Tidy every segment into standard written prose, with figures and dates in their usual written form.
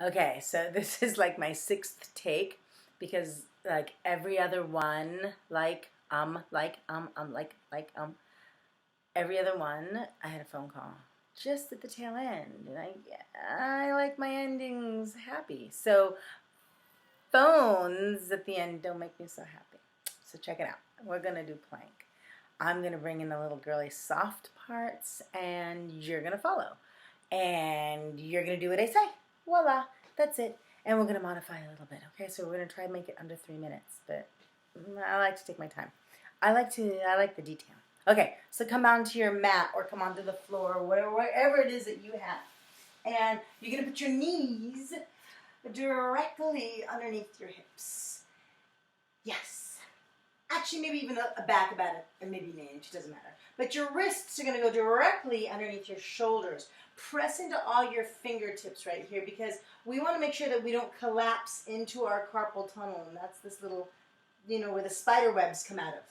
Okay, so this is like my sixth take because like every other one, every other one, I had a phone call just at the tail end, and I like my endings happy. So phones at the end don't make me so happy. So check it out. We're gonna do plank. I'm gonna bring in the little girly soft parts, and you're gonna follow, and you're gonna do what I say. Voila, that's it. And we're gonna modify a little bit. Okay, so we're gonna try and make it under 3 minutes, but I like to take my time. I like the detail. Okay, so come onto your mat or come onto the floor, or wherever it is that you have, and you're gonna put your knees directly underneath your hips. Yes. Actually, maybe even a back about maybe an inch, doesn't matter. But your wrists are going to go directly underneath your shoulders. Press into all your fingertips right here because we want to make sure that we don't collapse into our carpal tunnel. And that's this little, where the spider webs come out of,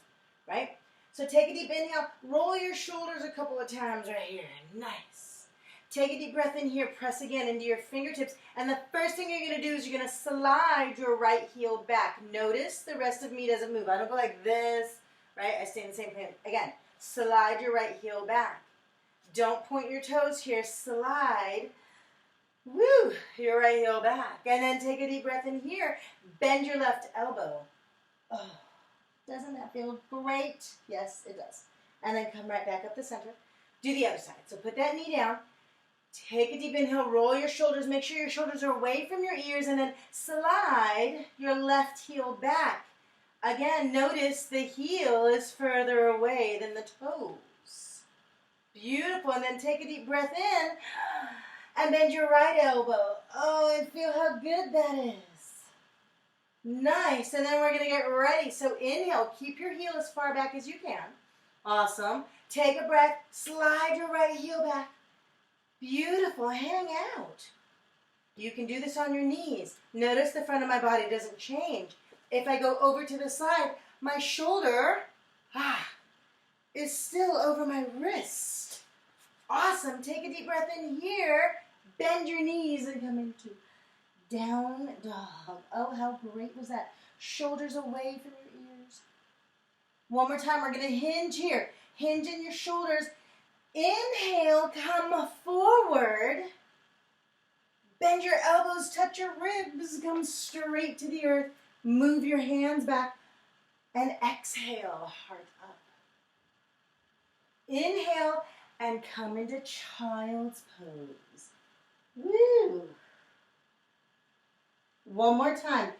right? So take a deep inhale. Roll your shoulders a couple of times right here. Nice. Take a deep breath in here. Press again into your fingertips. And the first thing you're going to do is you're going to slide your right heel back. Notice the rest of me doesn't move. I don't go like this, right? I stay in the same place. Again, slide your right heel back. Don't point your toes here. Slide. Woo! Your right heel back. And then take a deep breath in here. Bend your left elbow. Oh, doesn't that feel great? Yes, it does. And then come right back up the center. Do the other side. So put that knee down. Take a deep inhale, roll your shoulders, make sure your shoulders are away from your ears, and then slide your left heel back. Again, notice the heel is further away than the toes. Beautiful, and then take a deep breath in, and bend your right elbow. Oh, and feel how good that is. Nice, and then we're going to get ready. So inhale, keep your heel as far back as you can. Awesome. Take a breath, slide your right heel back. Beautiful. Hang out. You can do this on your knees. Notice the front of my body doesn't change. If I go over to the side, my shoulder is still over my wrist. Awesome. Take a deep breath in here. Bend your knees and come into down dog. Oh, how great was that? Shoulders away from your ears. One more time. We're going to hinge here. Hinge in your shoulders. Inhale, come forward. Bend your elbows, touch your ribs, come straight to the earth. Move your hands back and exhale, heart up. Inhale and come into child's pose. Woo! One more time.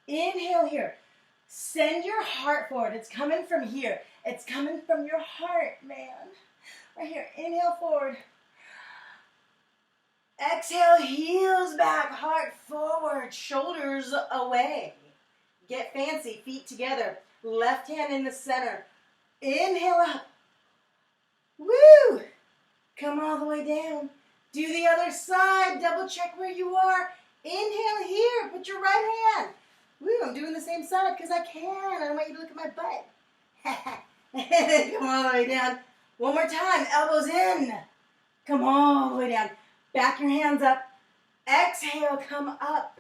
Inhale here. Send your heart forward. It's coming from here. It's coming from your heart, man. Right here, inhale forward. Exhale, heels back, heart forward, shoulders away. Get fancy, feet together. Left hand in the center. Inhale up. Woo! Come all the way down. Do the other side. Double check where you are. Inhale here. Put your right hand. Woo, I'm doing the same side because I can. I don't want you to look at my butt. Come all the way down. One more time, elbows in. Come all the way down. Back your hands up. Exhale, come up.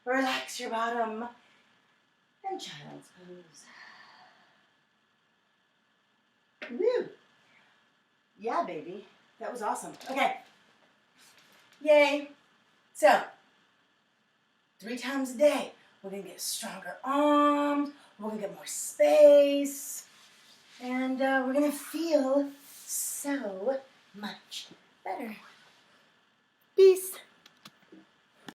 Relax your bottom. And child's pose. Woo. Yeah, baby. That was awesome. Okay. Yay. So, 3 times a day, we're going to get stronger arms. We're going to get more space. And we're going to feel so much